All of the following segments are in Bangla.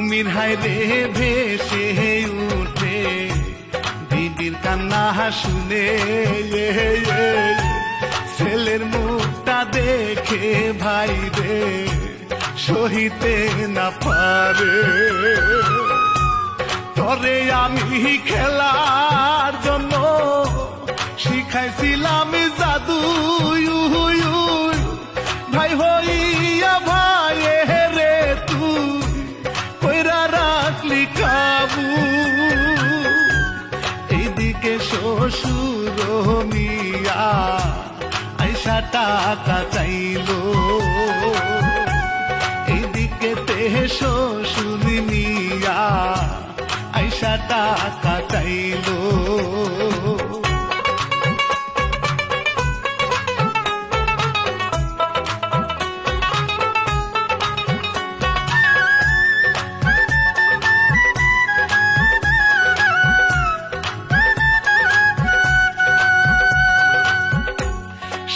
কুমির হায় রে ভেসে উঠে দিদির কান্না শুনে ছেলের মুখটা দেখে ভাই রে সহিতে না পারে তরে আমি খেলার জন্য শিখাইছিলাম জাদু ভাই হইয়া ভাই রে তুই কইরা রাখলি কাবু এইদিকে শ্বশুর মিয়া আইসা টাকা চাইলো এইদিকে তে শ্বশুর মিয়া আইসা টাকা চাইলো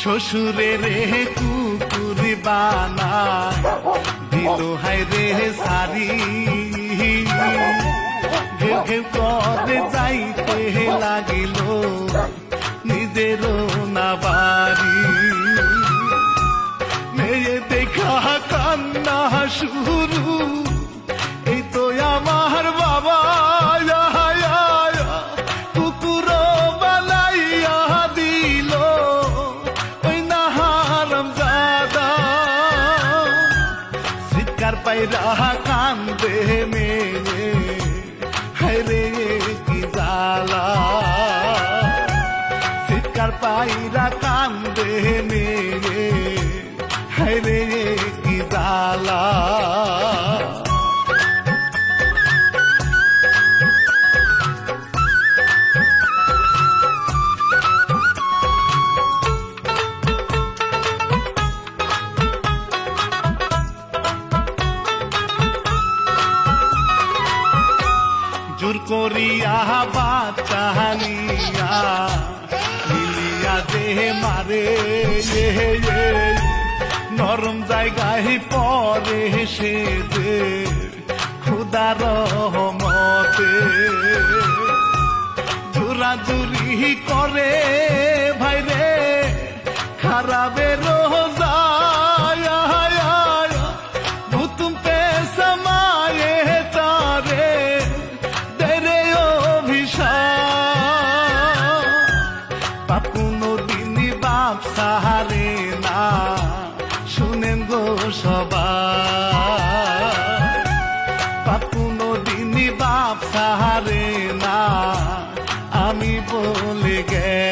শ্বশুরে রে কুকুর বানায় দিল হায় রে সারি ঘেউ ঘেউ করে যাইতে লাগিল নিজের না বাড়ি মেয়ে দেখা কান্না শুরু এই তো আমার বাবা কুকুর বানাইয়া দিল পাইরা কান্দে মেয়ে হায়রে কি জালা চিৎকার পাইরা কান্দে মেয়ে হায়রে কি জালা জোর করিয়া বাচ্চা নিয়া মিলিয়া দেহে মারে নরম জায়গায় পরে সে যে খুদার রহমতে জোরাজুরি করে ভাইরে খারাপের সাহারে না শুনেন গো সবাই কোনো দিনই বাপ সাহারে না আমি বলে গে